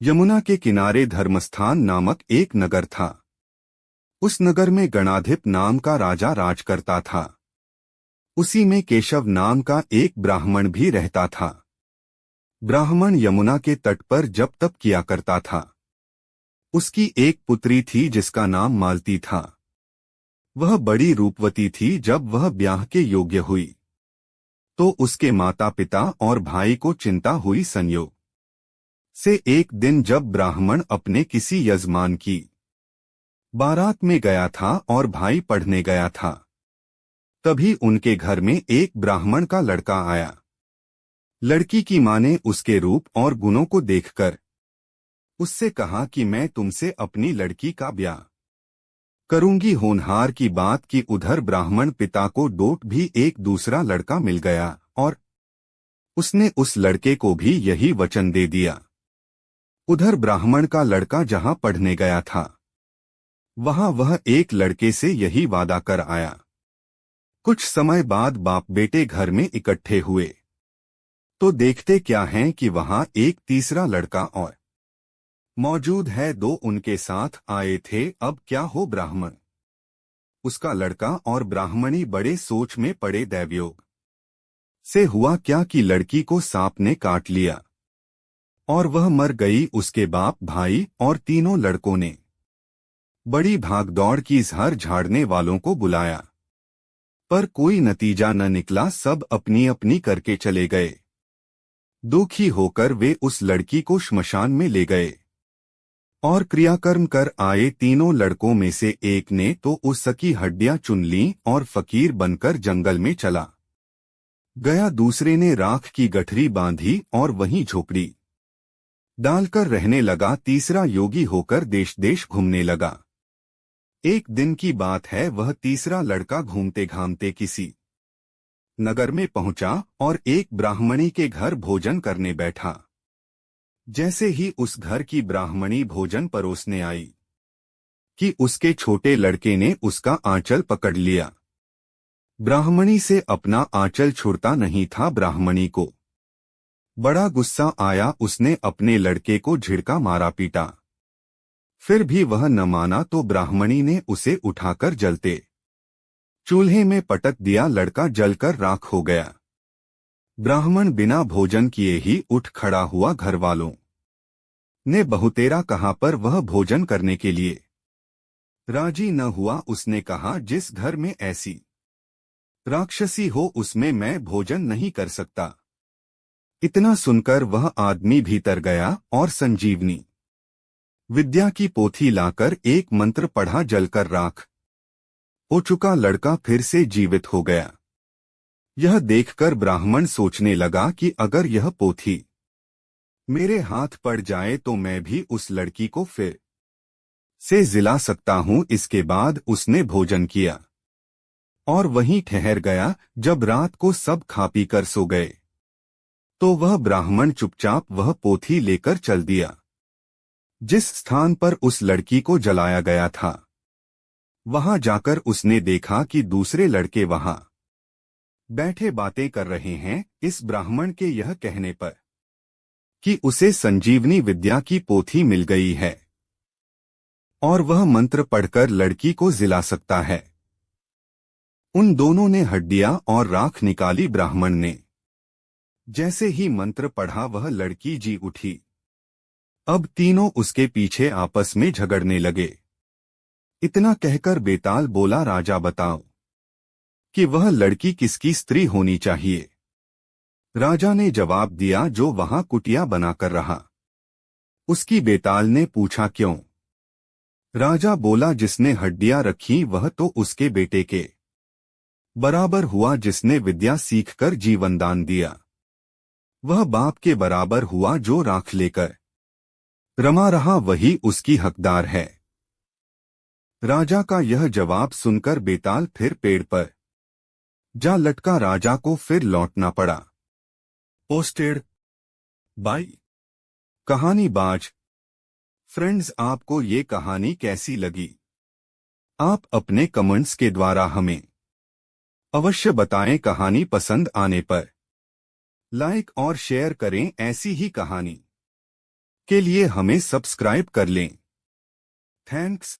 यमुना के किनारे धर्मस्थान नामक एक नगर था। उस नगर में गणाधिप नाम का राजा राज करता था। उसी में केशव नाम का एक ब्राह्मण भी रहता था। ब्राह्मण यमुना के तट पर जप तप किया करता था। उसकी एक पुत्री थी जिसका नाम मालती था। वह बड़ी रूपवती थी। जब वह ब्याह के योग्य हुई तो उसके माता पिता और भाई को चिंता हुई। संयोग से एक दिन जब ब्राह्मण अपने किसी यजमान की बारात में गया था और भाई पढ़ने गया था, तभी उनके घर में एक ब्राह्मण का लड़का आया। लड़की की मां ने उसके रूप और गुणों को देखकर उससे कहा कि मैं तुमसे अपनी लड़की का ब्याह करूंगी। होनहार की बात कि उधर ब्राह्मण पिता को डोट भी एक दूसरा लड़का मिल गया और उसने उस लड़के को भी यही वचन दे दिया। उधर ब्राह्मण का लड़का जहां पढ़ने गया था वहां वह एक लड़के से यही वादा कर आया। कुछ समय बाद बाप बेटे घर में इकट्ठे हुए तो देखते क्या हैं कि वहां एक तीसरा लड़का और मौजूद है। दो उनके साथ आए थे। अब क्या हो, ब्राह्मण, उसका लड़का और ब्राह्मणी बड़े सोच में पड़े। दैवयोग से हुआ क्या कि लड़की को सांप ने काट लिया और वह मर गई। उसके बाप, भाई और तीनों लड़कों ने बड़ी भागदौड़ की। झाड़ झाड़ने वालों को बुलाया पर कोई नतीजा न निकला। सब अपनी अपनी करके चले गए। दुखी होकर वे उस लड़की को श्मशान में ले गए और क्रियाकर्म कर आए। तीनों लड़कों में से एक ने तो उसकी हड्डियां चुन लीं और फकीर बनकर जंगल में चला गया। दूसरे ने राख की गठरी बांधी और वहीं झोपड़ी डालकर रहने लगा। तीसरा योगी होकर देश देश घूमने लगा। एक दिन की बात है, वह तीसरा लड़का घूमते घामते किसी नगर में पहुंचा और एक ब्राह्मणी के घर भोजन करने बैठा। जैसे ही उस घर की ब्राह्मणी भोजन परोसने आई कि उसके छोटे लड़के ने उसका आंचल पकड़ लिया। ब्राह्मणी से अपना आंचल छुड़ता नहीं था। ब्राह्मणी को बड़ा गुस्सा आया। उसने अपने लड़के को झिड़का मारा पीटा। फिर भी वह न माना तो ब्राह्मणी ने उसे उठाकर जलते चूल्हे में पटक दिया। लड़का जलकर राख हो गया। ब्राह्मण बिना भोजन किए ही उठ खड़ा हुआ। घरवालों ने बहुतेरा कहा पर वह भोजन करने के लिए राजी न हुआ। उसने कहा, जिस घर में ऐसी राक्षसी हो उसमें मैं भोजन नहीं कर सकता। इतना सुनकर वह आदमी भीतर गया और संजीवनी विद्या की पोथी लाकर एक मंत्र पढ़ा। जलकर राख हो चुका लड़का फिर से जीवित हो गया। यह देखकर ब्राह्मण सोचने लगा कि अगर यह पोथी मेरे हाथ पड़ जाए तो मैं भी उस लड़की को फिर से जिला सकता हूं। इसके बाद उसने भोजन किया और वहीं ठहर गया। जब रात को सब खा पी कर सो गए तो वह ब्राह्मण चुपचाप वह पोथी लेकर चल दिया जिस स्थान पर उस लड़की को जलाया गया था। वहां जाकर उसने देखा कि दूसरे लड़के वहां बैठे बातें कर रहे हैं। इस ब्राह्मण के यह कहने पर कि उसे संजीवनी विद्या की पोथी मिल गई है और वह मंत्र पढ़कर लड़की को जिला सकता है। उन दोनों ने हड्डियां और राख निकाली। ब्राह्मण ने जैसे ही मंत्र पढ़ा वह लड़की जी उठी। अब तीनों उसके पीछे आपस में झगड़ने लगे। इतना कहकर बेताल बोला, राजा बताओ कि वह लड़की किसकी स्त्री होनी चाहिए। राजा ने जवाब दिया, जो वहां कुटिया बनाकर रहा उसकी। बेताल ने पूछा, क्यों? राजा बोला, जिसने हड्डियां रखी वह तो उसके बेटे के बराबर हुआ। जिसने विद्या सीखकर जीवन दान दिया वह बाप के बराबर हुआ। जो राख लेकर रमा रहा वही उसकी हकदार है। राजा का यह जवाब सुनकर बेताल फिर पेड़ पर जा लटका। राजा को फिर लौटना पड़ा। पोस्टेड बाय कहानी बाज। फ्रेंड्स, आपको ये कहानी कैसी लगी? आप अपने कमेंट्स के द्वारा हमें अवश्य बताएं। कहानी पसंद आने पर लाइक और शेयर करें ऐसी ही कहानी के लिए हमें सब्सक्राइब कर लें। थैंक्स।